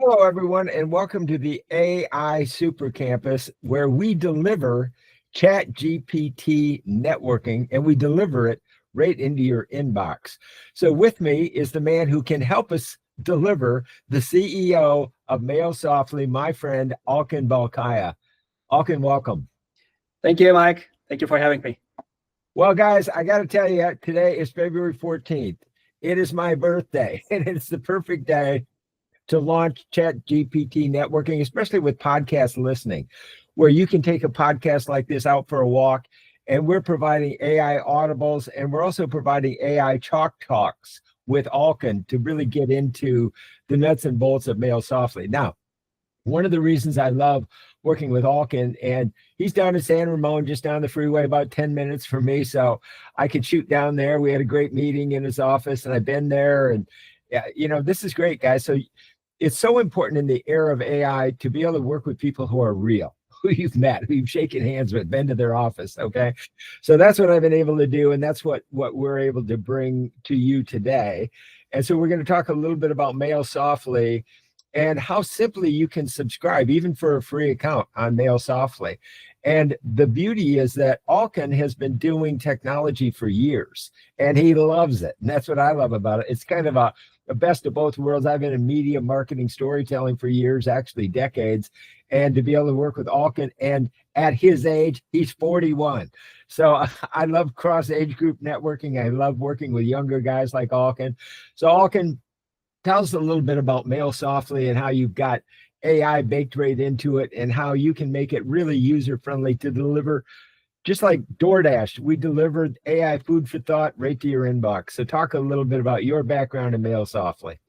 Hello, everyone, and welcome to the AI Super Campus, where we deliver ChatGPT networking, and we deliver it right into your inbox. So with me is the man who can help us deliver, the CEO of MailSoftly, my friend, Alkan Balkaya. Alkan, welcome. Thank you, Mike. Thank you for having me. Well, guys, I got to tell you, today is February 14th. It is my birthday, and it's the perfect day to launch ChatGPT networking, especially with podcast listening, where you can take a podcast like this out for a walk, and we're providing AI audibles, and we're also providing AI chalk talks with Alkan to really get into the nuts and bolts of MailSoftly. Now, one of the reasons I love working with Alkan, and he's down in San Ramon, just down the freeway, about 10 minutes from me, so I could shoot down there. We had a great meeting in his office, and I've been there, and this is great, guys. So it's so important in the era of AI to be able to work with people who are real, who you've met, who you've shaken hands with, been to their office, okay? So that's what I've been able to do, and that's what we're able to bring to you today. And so we're going to talk a little bit about MailSoftly and how simply you can subscribe, even for a free account on MailSoftly. And the beauty is that Alkan has been doing technology for years, and he loves it. And that's what I love about it. It's kind of a best of both worlds. I've been in media marketing storytelling for years, actually decades, and to be able to work with Alkan, and at his age, he's 41. So I love cross age group networking. I love working with younger guys like Alkan. So Alkan, tell us a little bit about MailSoftly and how you've got AI baked right into it, and how you can make it really user-friendly to deliver. Just like DoorDash, we delivered AI food for thought right to your inbox. So talk a little bit about your background in MailSoftly.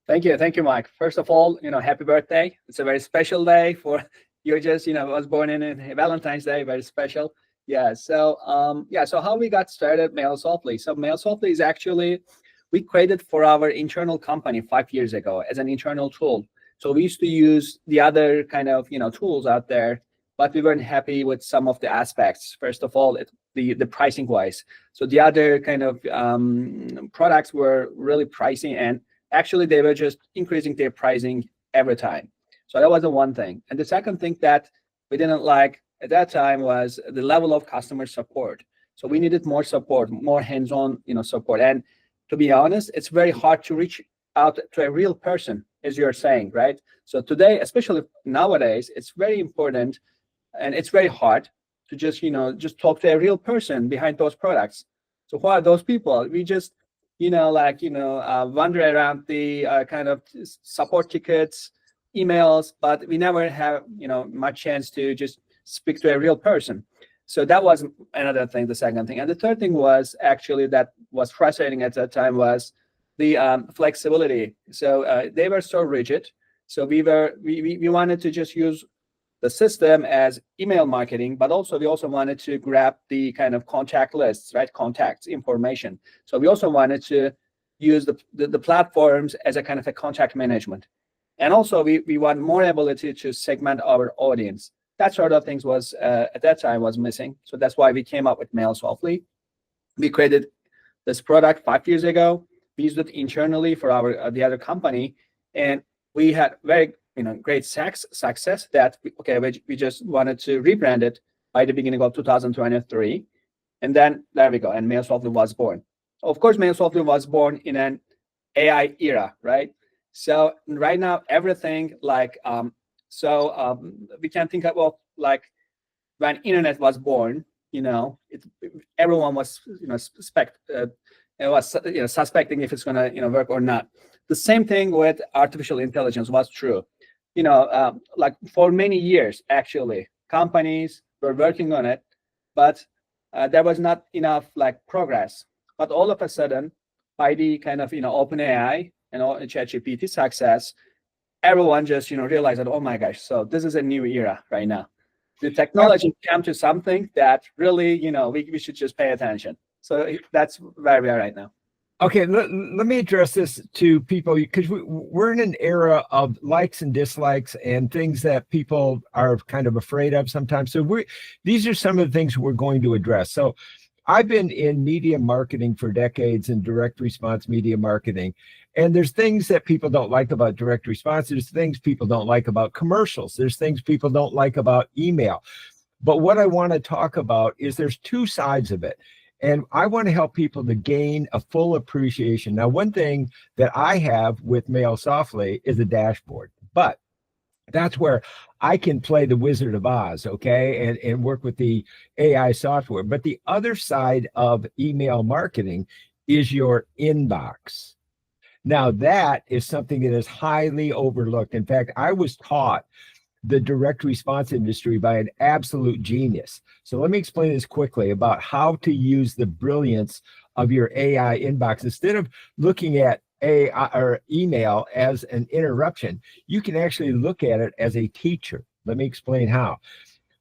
Thank you, Mike. First of all, happy birthday. It's a very special day for you. Just was born in Valentine's Day, very special. Yeah. So So how we got started, MailSoftly. So MailSoftly is actually we created for our internal company 5 years ago as an internal tool. So we used to use the other kind of tools out there, but we weren't happy with some of the aspects. First of all, the pricing wise. So the other kind of products were really pricey, and actually they were just increasing their pricing every time. So that was the one thing. And the second thing that we didn't like at that time was the level of customer support. So we needed more support, more hands-on support. And to be honest, it's very hard to reach out to a real person, as you're saying, right? So today, especially nowadays, it's very important, and it's very hard to just talk to a real person behind those products. So who are those people? We just wander around the kind of support tickets, emails, but we never have much chance to just speak to a real person. So that was another thing, the second thing. And the third thing was actually that was frustrating at that time was the flexibility. So they were so rigid. So we wanted to just use the system as email marketing, but also we also wanted to grab the kind of contact lists, right? Contacts information. So we also wanted to use the platforms as a kind of a contact management. And also we want more ability to segment our audience. That sort of things was at that time was missing. So that's why we came up with MailSoftly. We created this product 5 years ago. We used it internally for our the other company, and we had very great success that we just wanted to rebrand it by the beginning of 2023, and then there we go, and MailSoftly was born. Of course, MailSoftly was born in an AI era, right? So right now everything we can think about like when internet was born, everyone was suspecting if it's gonna work or not. The same thing with artificial intelligence was true. Like for many years, actually, companies were working on it, but there was not enough progress. But all of a sudden, by the kind of OpenAI and all ChatGPT success, everyone just realized that, oh my gosh, so this is a new era right now. The technology came to something that really we should just pay attention. So that's where we are right now. Okay, let me address this to people, because we're in an era of likes and dislikes and things that people are kind of afraid of sometimes. So these are some of the things we're going to address. So I've been in media marketing for decades, in direct response media marketing. And there's things that people don't like about direct response. There's things people don't like about commercials. There's things people don't like about email. But what I want to talk about is there's two sides of it. And I want to help people to gain a full appreciation. Now, one thing that I have with Mail Softly is a dashboard, but that's where I can play the Wizard of Oz, okay, and work with the AI software. But the other side of email marketing is your inbox. Now, that is something that is highly overlooked. In fact, I was taught the direct response industry by an absolute genius. So let me explain this quickly about how to use the brilliance of your AI inbox. Instead of looking at AI or email as an interruption, you can actually look at it as a teacher. Let me explain how.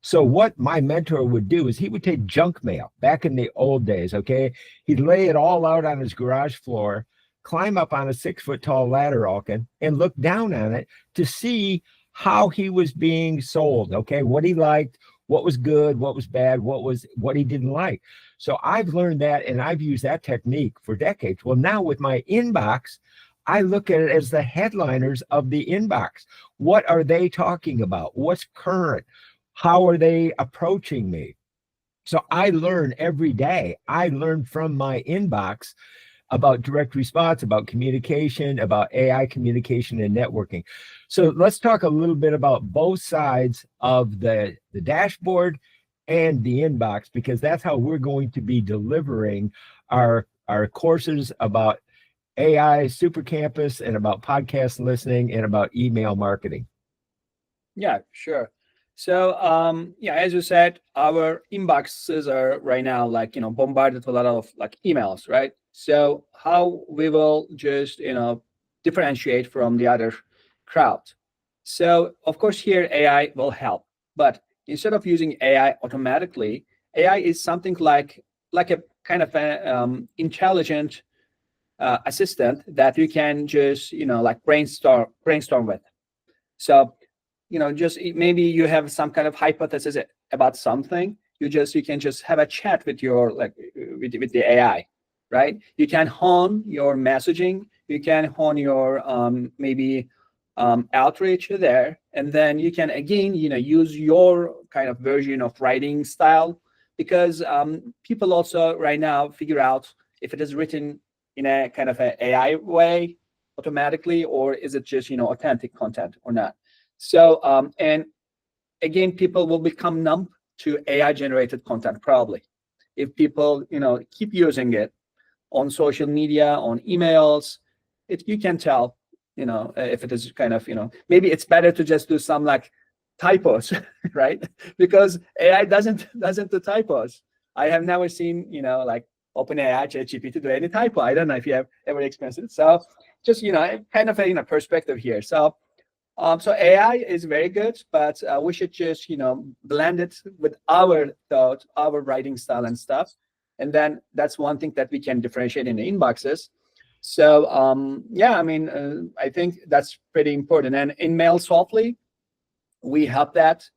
So what my mentor would do is he would take junk mail back in the old days, okay? He'd lay it all out on his garage floor, climb up on a 6-foot tall ladder, Alkin, and look down on it to see how he was being sold, okay? What he liked, what was good, what was bad, what he didn't like. So I've learned that, and I've used that technique for decades. Well, now with my inbox, I look at it as the headliners of the inbox. What are they talking about? What's current? How are they approaching me? So I learn every day. I learn from my inbox about direct response, about communication, about AI communication and networking. So let's talk a little bit about both sides of the dashboard and the inbox, because that's how we're going to be delivering our courses about AI Super Campus and about podcast listening and about email marketing. Yeah, sure. So, yeah, as you said, our inboxes are right now like, bombarded with a lot of like emails, right? So how we will just, differentiate from the other crowd. So of course here AI will help, but instead of using AI automatically, AI is something like a kind of a intelligent assistant that you can just, like brainstorm with. So just maybe you have some kind of hypothesis about something. You can just have a chat with your with the AI, right? You can hone your messaging. You can hone your maybe outreach there, and then you can again use your kind of version of writing style, because people also right now figure out if it is written in a kind of a AI way automatically, or is it just authentic content or not. So, and again, people will become numb to AI generated content probably. If people, keep using it on social media, on emails, you can tell, if it is kind of, maybe it's better to just do some like typos, right? Because AI doesn't do typos. I have never seen, like OpenAI, ChatGPT do any typo. I don't know if you have ever experienced it. So just, kind of a perspective here. So so AI is very good, but we should just, blend it with our thought, our writing style and stuff. And then that's one thing that we can differentiate in the inboxes. So yeah, I mean, I think that's pretty important. And in Mail Softly, we have that.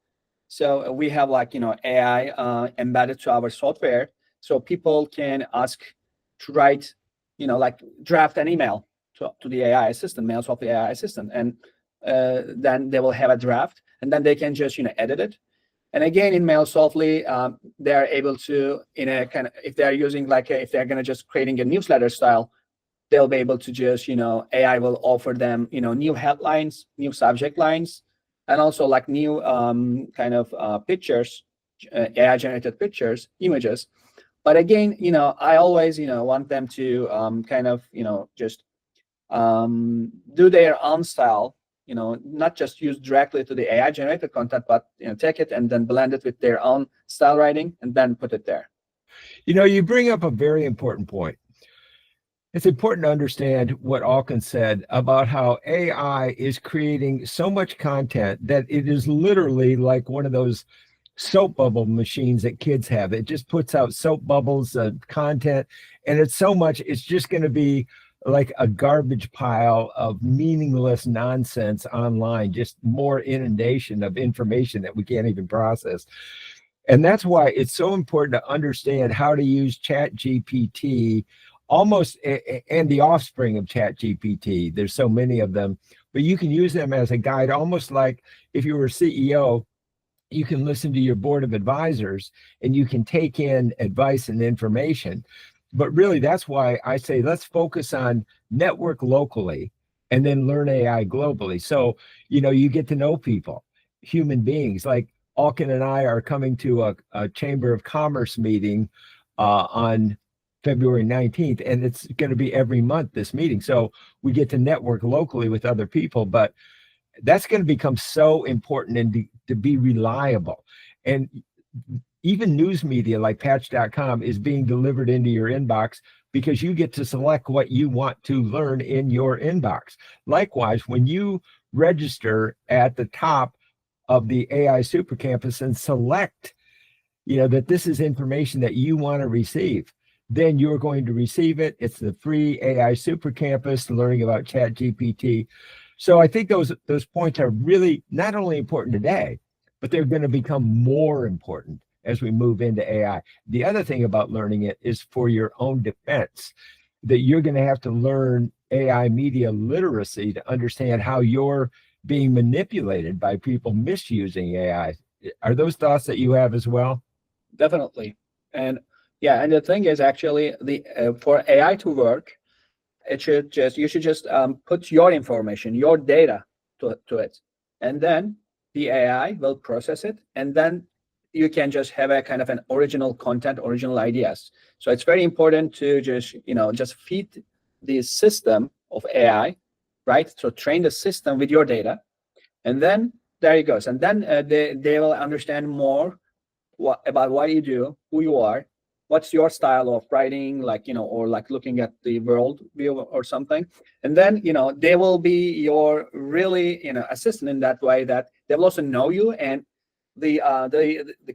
So we have like, AI embedded to our software. So people can ask to write, like draft an email to the AI assistant, Mail Softly AI assistant. And then they will have a draft, and then they can just edit it. And again, in Mail Softly, they are able to, in a kind of, if they are using like if they're going to just creating a newsletter style, they'll be able to just AI will offer them new headlines, new subject lines, and also like new kind of pictures, AI generated pictures, images. But again, I always want them to kind of just do their own style, not just use directly to the AI generated content, but take it and then blend it with their own style writing and then put it there. You bring up a very important point. It's important to understand what Alkin said about how AI is creating so much content that it is literally like one of those soap bubble machines that kids have. It just puts out soap bubbles of content, and it's so much, it's just going to be like a garbage pile of meaningless nonsense online, just more inundation of information that we can't even process. And that's why it's so important to understand how to use ChatGPT almost and the offspring of ChatGPT. There's so many of them, but you can use them as a guide, almost like if you were a CEO, you can listen to your board of advisors and you can take in advice and information. But really, that's why I say let's focus on network locally and then learn AI globally. So, you get to know people, human beings. Like Alkin and I are coming to a Chamber of Commerce meeting on February 19th, and it's going to be every month, this meeting. So we get to network locally with other people, but that's going to become so important and to be reliable. And even news media like patch.com is being delivered into your inbox because you get to select what you want to learn in your inbox. Likewise, when you register at the top of the AI Super Campus and select, that this is information that you want to receive, then you're going to receive it. It's the free AI Super Campus, learning about ChatGPT. So I think those points are really not only important today, but they're going to become more important as we move into AI. The other thing about learning it is for your own defense, that you're going to have to learn AI media literacy to understand how you're being manipulated by people misusing AI. Are those thoughts that you have as well? Definitely. And yeah, and the thing is actually for AI to work, you should just put your information, your data to it, and then the AI will process it, and then you can just have a kind of an original content, original ideas. So it's very important to just feed the system of AI, right? So train the system with your data, and then there it goes, and then they will understand more about what you do, who you are, what's your style of writing, or like looking at the world view or something. And then, they will be your really, assistant in that way, that they will also know you, and the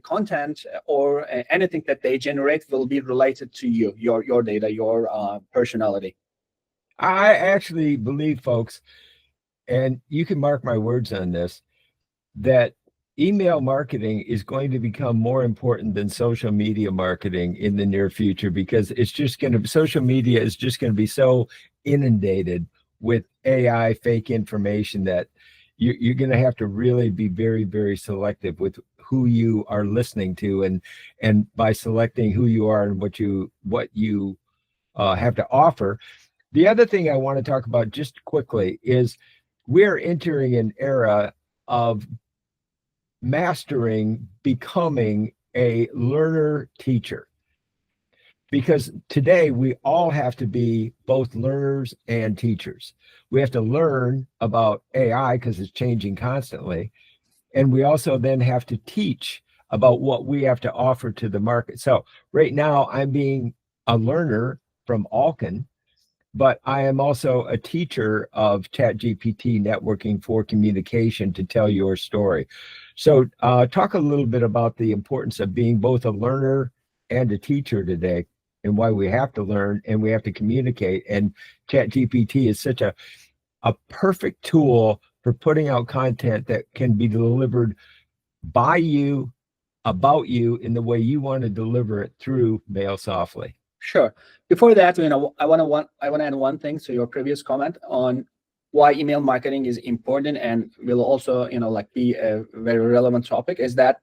content or anything that they generate will be related to you, your data, your personality. I actually believe, folks, and you can mark my words on this, that email marketing is going to become more important than social media marketing in the near future, because social media is just going to be so inundated with AI fake information that you're going to have to really be very, very selective with who you are listening to, and by selecting who you are and what you have to offer. The other thing I want to talk about just quickly is we're entering an era of becoming a learner teacher, because today we all have to be both learners and teachers. We have to learn about AI because it's changing constantly, and we also then have to teach about what we have to offer to the market. So right now I'm being a learner from Alkin, but I am also a teacher of ChatGPT networking for communication to tell your story. So talk a little bit about the importance of being both a learner and a teacher today, and why we have to learn and we have to communicate. And ChatGPT is such a perfect tool for putting out content that can be delivered by you, about you, in the way you want to deliver it through Mail Softly. Sure. Before that, I want to add one thing to your previous comment on why email marketing is important, and will also, be a very relevant topic, is that,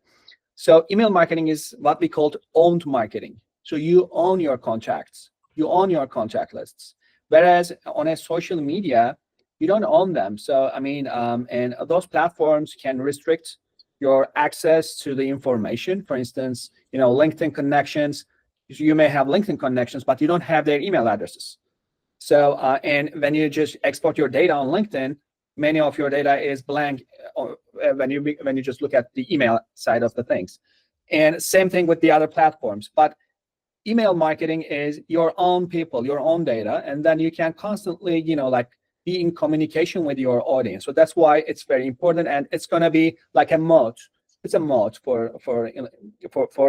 so email marketing is what we call owned marketing. So you own your contacts, you own your contact lists. Whereas on a social media, you don't own them. So, and those platforms can restrict your access to the information. For instance, LinkedIn connections, you may have LinkedIn connections, but you don't have their email addresses. So, and when you just export your data on LinkedIn, many of your data is blank when you just look at the email side of the things. And same thing with the other platforms. But email marketing is your own people, your own data, and then you can constantly, be in communication with your audience. So that's why it's very important, and it's going to be like a moat. It's a moat for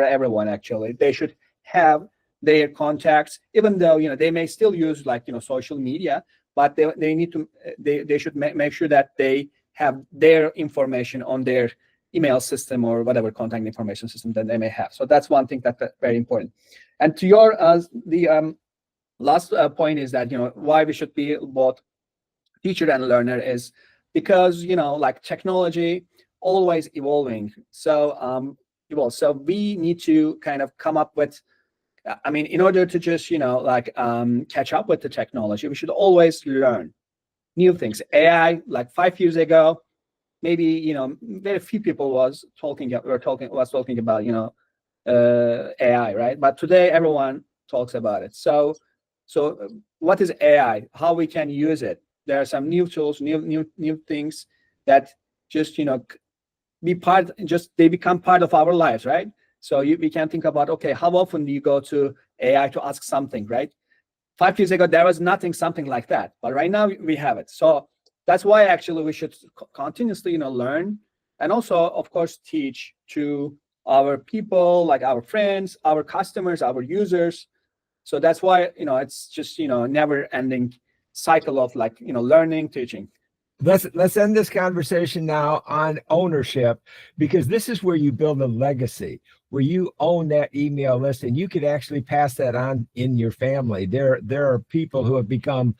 everyone. Actually, they should have their contacts, even though they may still use social media, but they need to they should make sure that they have their information on their email system or whatever contact information system that they may have. So that's one thing that's very important. And to your last point is that, why we should be both teacher and learner is because, like technology always evolving. So we need to kind of come up with, in order to just, catch up with the technology, we should always learn new things. AI, like 5 years ago, maybe, very few people was talking about, AI, right? But today everyone talks about it. So what is AI? How we can use it? There are some new tools, new things that just, they become part of our lives, right? So we can think about, okay, how often do you go to AI to ask something, right? 5 years ago, there was something like that, but right now we have it. So that's why actually we should continuously, learn, and also, of course, teach to our people, like our friends, our customers, our users. So that's why, it's just, never ending cycle of learning, teaching. Let's end this conversation now on ownership, because this is where you build a legacy, where you own that email list and you could actually pass that on in your family. There are people who have become,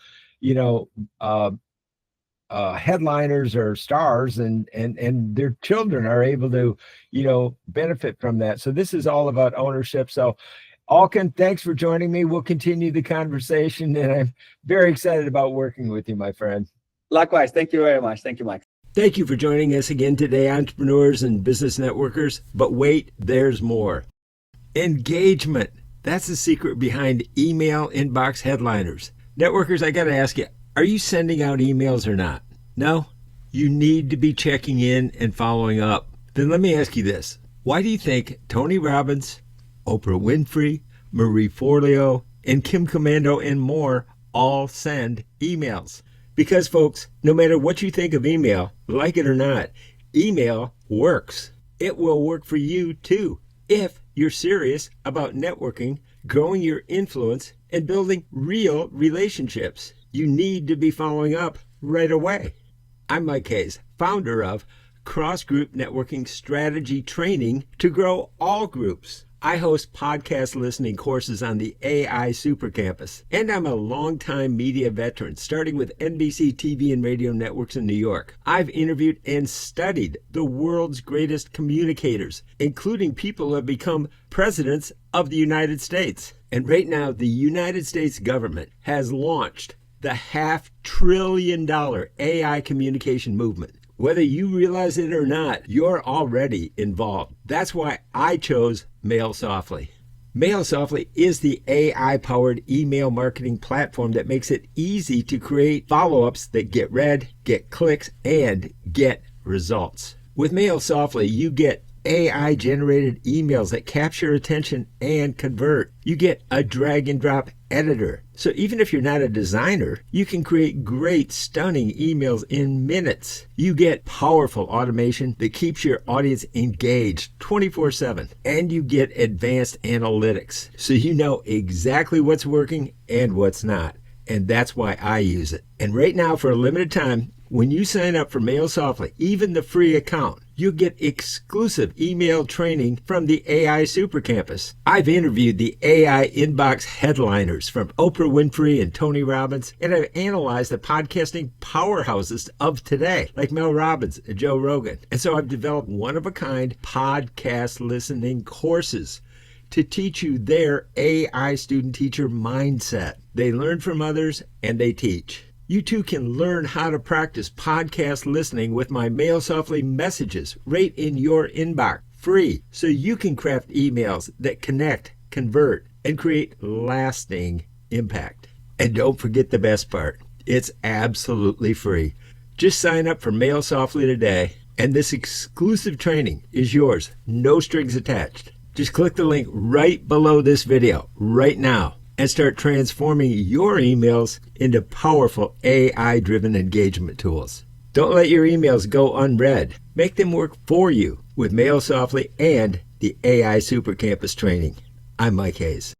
headliners or stars, and their children are able to, benefit from that. So this is all about ownership. So Alkin, thanks for joining me. We'll continue the conversation, and I'm very excited about working with you, my friend. Likewise. Thank you very much. Thank you, Mike. Thank you for joining us again today, entrepreneurs and business networkers. But wait, there's more. Engagement. That's the secret behind email inbox headliners. Networkers, I got to ask you, are you sending out emails or not? No? You need to be checking in and following up. Then let me ask you this. Why do you think Tony Robbins, Oprah Winfrey, Marie Forleo, and Kim Komando and more all send emails? Because, folks, no matter what you think of email, like it or not, email works. It will work for you, too, if you're serious about networking, growing your influence, and building real relationships. You need to be following up right away. I'm Mike Hayes, founder of CrossGroup Networking Strategy Training to grow all groups. I host podcast listening courses on the AI Super Campus, and I'm a longtime media veteran, starting with NBC TV and radio networks in New York. I've interviewed and studied the world's greatest communicators, including people who have become presidents of the United States. And right now, the United States government has launched the $500 billion AI communication movement. Whether you realize it or not, you're already involved. That's why I chose Mail Softly. Mail Softly is the AI-powered email marketing platform that makes it easy to create follow-ups that get read, get clicks, and get results. With Mail Softly, you get AI-generated emails that capture attention and convert. You get a drag-and-drop editor. So even if you're not a designer, you can create great, stunning emails in minutes. You get powerful automation that keeps your audience engaged 24/7. And you get advanced analytics, so you know exactly what's working and what's not. And that's why I use it. And right now, for a limited time, when you sign up for Mail Softly, even the free account, you get exclusive email training from the AI Super Campus. I've interviewed the AI inbox headliners from Oprah Winfrey and Tony Robbins, and I've analyzed the podcasting powerhouses of today, like Mel Robbins and Joe Rogan. And so I've developed one-of-a-kind podcast listening courses to teach you their AI student-teacher mindset. They learn from others and they teach. You too can learn how to practice podcast listening with my Mail Softly messages right in your inbox, free, so you can craft emails that connect, convert, and create lasting impact. And don't forget the best part, it's absolutely free. Just sign up for Mail Softly today, and this exclusive training is yours, no strings attached. Just click the link right below this video right now and start transforming your emails into powerful AI-driven engagement tools. Don't let your emails go unread. Make them work for you with Mail Softly and the AI Super Campus training. I'm Mike Hayes.